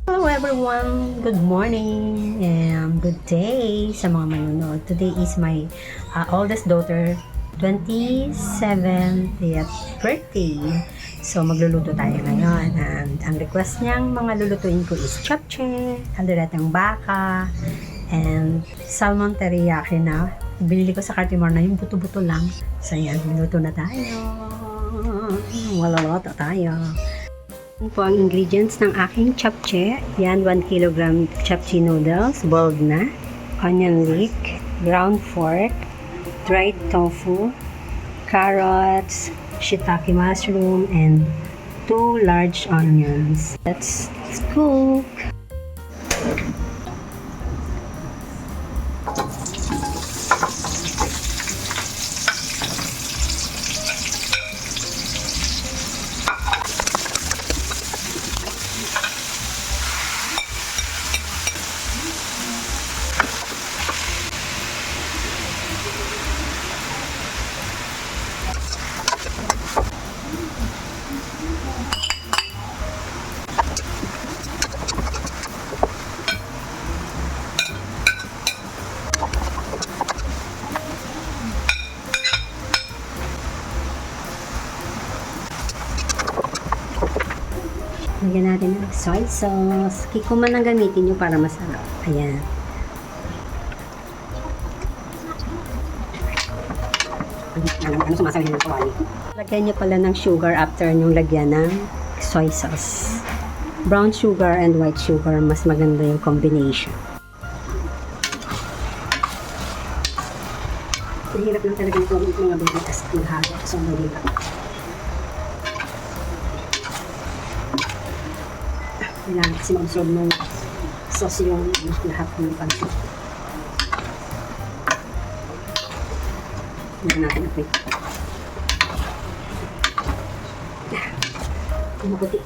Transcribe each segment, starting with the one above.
Hello everyone! Good morning and good day sa mga manonood. Today is my oldest daughter 27th birthday. So magluluto tayo ngayon and ang request niyang mga lulutuin ko is chapche, kalderetang baka, and salmon teriyaki na binili ko sa Cartimore na yung buto-buto lang. So yan, luto na tayo. Walaloto tayo. Yan po ang ingredients ng aking chapche. Yan, 1 kilogram chapche noodles, boiled na, onion leek, ground pork, dried tofu, carrots, shiitake mushroom, and 2 large onions. Let's cook! Lagyan natin ng soy sauce. Kikuman ang gamitin nyo para masarap. Ayan. Ano sumasabi ng kawali? Lagyan nyo pala ng sugar after nyo lagyan ng soy sauce. Brown sugar and white sugar, mas maganda yung combination. Mahirap lang talaga ito mga baby kasi maghalo. So, mahirap. Kailangan kasi ma-absorb ng sauce yung lahat ng pansit. Hindi natin ito. Mabuti.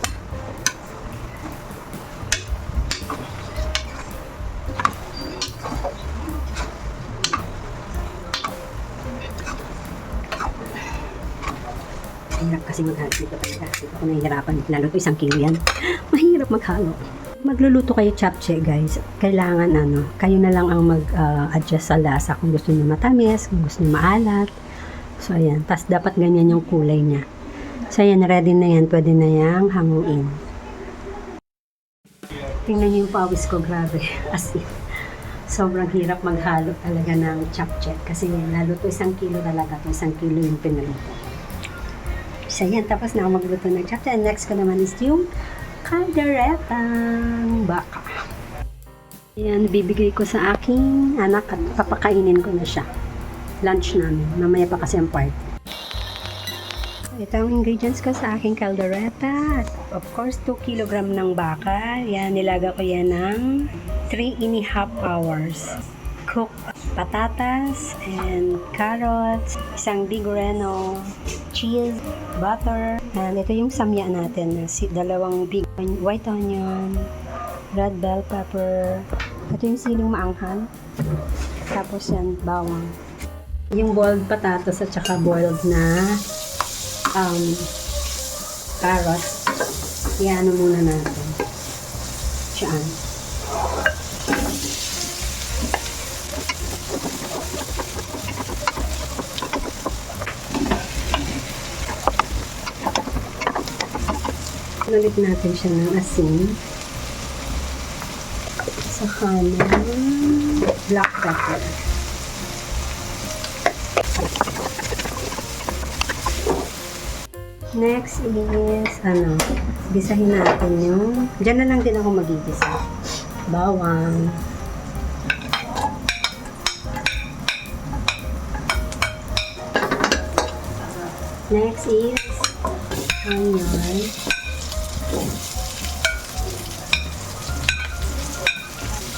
Mahirap kasi maghalo dito talaga. Ako nahihirapan. Lalo ito 1 kilo yan. Mahirap maghalo. Magluluto kayo chapche guys. Kailangan kayo na lang ang mag-adjust sa lasa. Kung gusto niyo matamis, kung gusto niyo maalat. So ayan. Tapos dapat ganyan yung kulay niya. So ayan, ready na yan. Pwede na yang hanguin. Tingnan niyo yung pawis ko. Grabe. As in. Sobrang hirap maghalo talaga ng chapche. Kasi lalo to 1 kilo talaga. 1 kilo yung pinaluto. So yan, tapos na ako magluto ng chapche. And next ko naman is yung kalderetang baka. Yan, bibigay ko sa aking anak at papakainin ko na siya. Lunch namin. Mamaya pa kasi ang party. Ito ang ingredients ko sa aking kaldereta. Of course, 2 kilogram ng baka. Yan, nilaga ko yan ng 3.5 hours. Cook patatas and carrots, 1 big reno, cheese, butter, and ito yung samya natin, 2 big white onion, red bell pepper, ito yung siling maanghang, tapos yan, bawang. Yung boiled patatas at saka boiled na carrots, iano muna natin. Siyaan. Nalit natin siya ng asin. Saka ng black pepper. Next is, gisahin natin yung, dyan na lang din ako magigisa. Bawang. Next is, onion.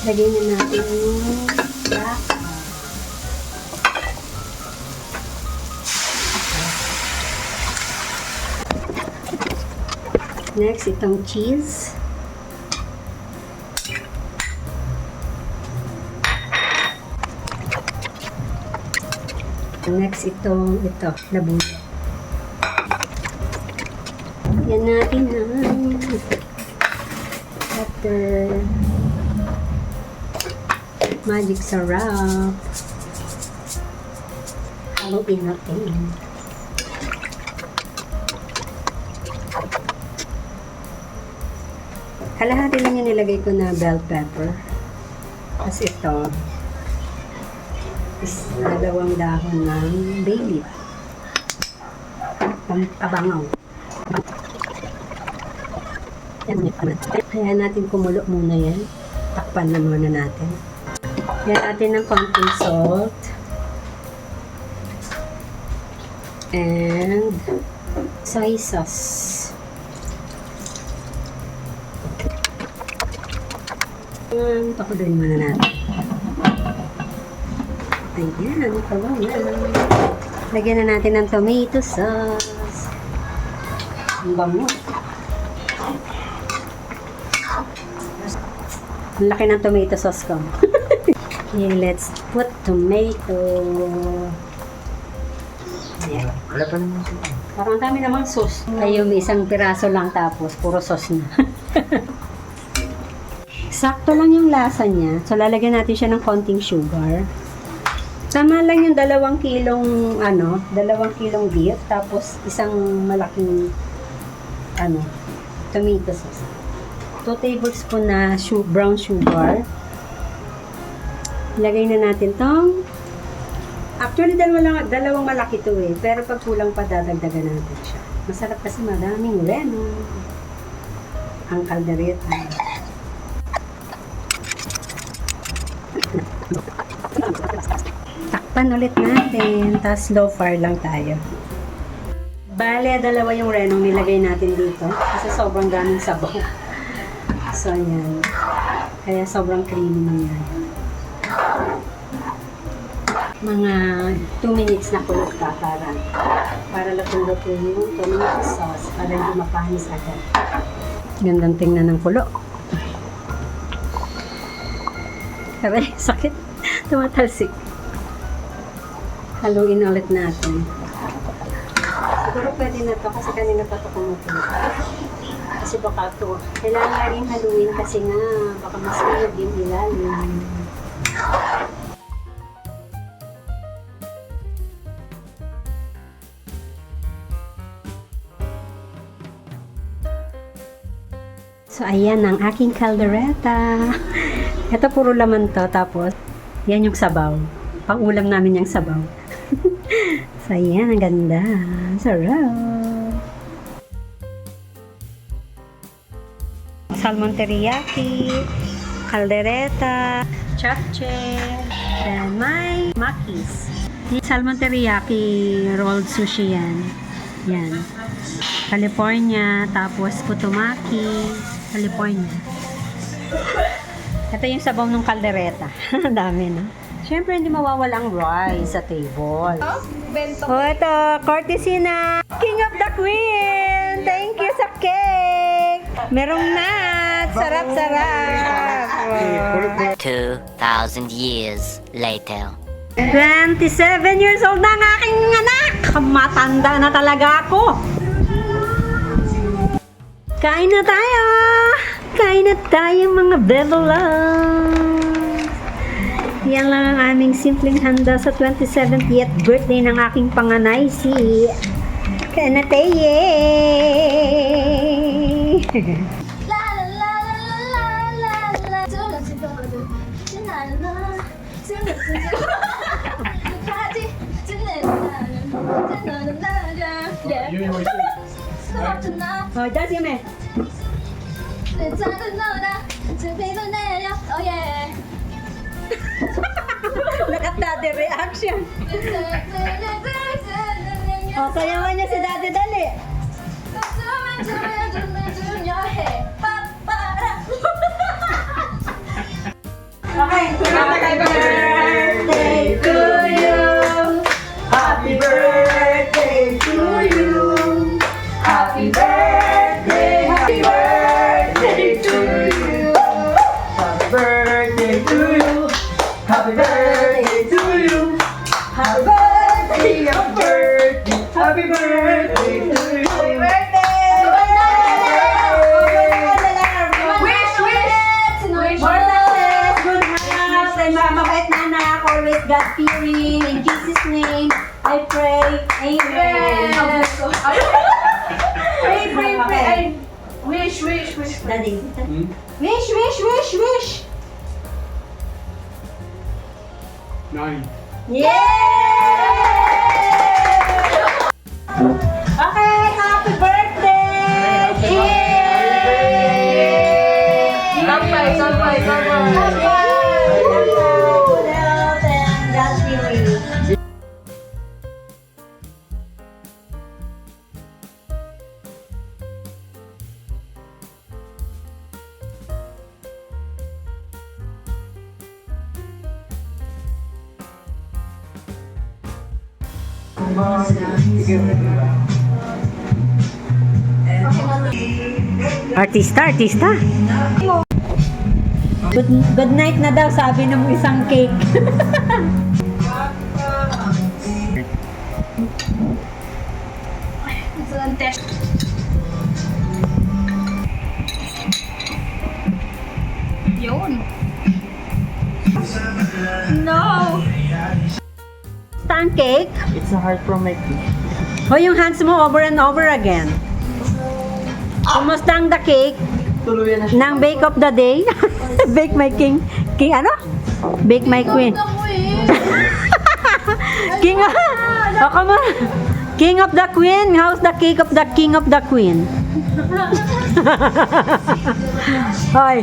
Lagyan na natin yung black. Next, itong cheese. Next, ito, labuyo. Yan natin na. butter, magic sarap. Haluin natin. Kalahati lang yung nilagay ko na bell pepper. Tapos ito is 2 dahon ng bay leaf. Abangaw. Kaya natin kumulo muna yan. Takpan na muna natin. Yan natin ng konting salt. And soy sauce. Pakuloyin muna natin. Ayan, kawawa na. Lagyan na natin ng tomato sauce. Ang bango. Ang laki ng tomato sauce ko. Okay, let's put tomato. Ayan. Wala pa naman siya. Parang dami namang sauce. Tayo may isang piraso lang tapos puro sauce na. Sakto lang yung lasa niya. So, lalagyan natin siya ng konting sugar. Tama lang yung 2 kilong, 2 kilong beef. Tapos, isang malaking, tomato sauce. 2 tablespoon na brown sugar. Ilagay na natin tong. Actually, dalawang malaki to eh. Pero pag kulang pa, dadagdagan natin siya. Masarap kasi madaming reno. Ang caldereta. Takpan ulit natin, tapos low fire lang tayo. Bale, 2 yung renong nilagay natin dito kasi sobrang daming sabaw. So, ayan. Kaya sobrang creamy na yan. Mga 2 minutes na kulot ka para luto yung tomato sauce para hindi mapanis agad. Gandang tingnan ng kulo. Aray, sakit. Tumatalsik. Haluin ulit natin. Siguro pwede na to kasi kanina pa ito kumutin. Kasi baka ito. Kailangan rin haluin kasi nga baka masunod yung ilalim. So, ayan ang aking caldereta. Ito puro laman to. Tapos, yan yung sabaw. Pang-ulam namin yung sabaw. So, ayan. Ang ganda. Sarap. Salmon teriyaki, caldereta, japchae, and my makis. Salmon teriyaki rolled sushi yan. Yan. California, tapos putumaki, California. Ito yung sabaw ng kaldereta. Dami, no? Siyempre, hindi mawawala ang rice sa table. Oh, ito, courtesy na King of the Queen! Thank you sa cake! Merong nuts! Sarap-sarap! Wow. 2,000 years later. 27 years old na ang aking anak! Matanda na talaga ako! Kain na tayo! Kain na tayo mga bebelas! Yan lang ang aming simpleng handa sa 27th yet birthday ng aking panganay, si Kanateye! Oh, that's you, man. Oh yeah. Look at daddy reaction. Oh, sayawan niya si daddy dali. Okay. Happy birthday to you. Happy birthday to you. Happy birthday. Happy birthday to you. Happy birthday to you. Happy birthday to you. Happy birthday. Happy birthday. Happy birthday to you. Happy birthday. righteous, God-fearing. In Jesus' name, I pray. Amen. Pray. Wish. Daddy. Wish. 9. Yay! Okay, happy birthday! Sampai. Good health and God-fearing. Artista. Good night na daw, sabi ng isang cake. Yun. No. Stand cake. It's a heart from my feet. O yung hands mo over and over again. Kumusta ang the cake Tuluyan na siya. ng bake of the day? Bake my king. King ano? Bake my queen. King of... Oh, come on. King of the queen. How's the cake of the king of the queen? Hoy,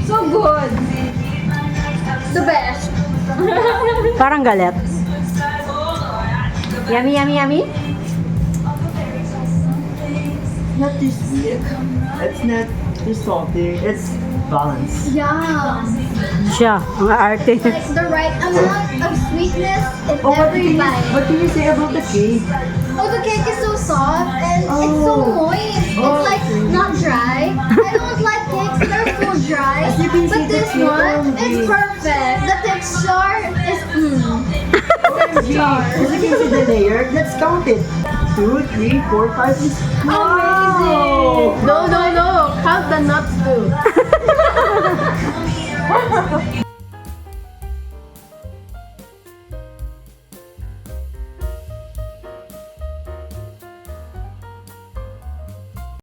So good. The best. parang galit. Yummy. Not too sweet. It's not too salty. It's balanced. Yeah. Siya, ang arte. Like the right amount of sweetness in every bite. What can you say about the cake? Oh, the cake is so soft and it's so moist. It's like not dry. I don't like cakes that are so dry. As you can see, But the this cake one on is the- perfect. The texture is As you can see the layer, let's count it. 2, 3, 4, 5, 6. amazing. No. Count the nuts too.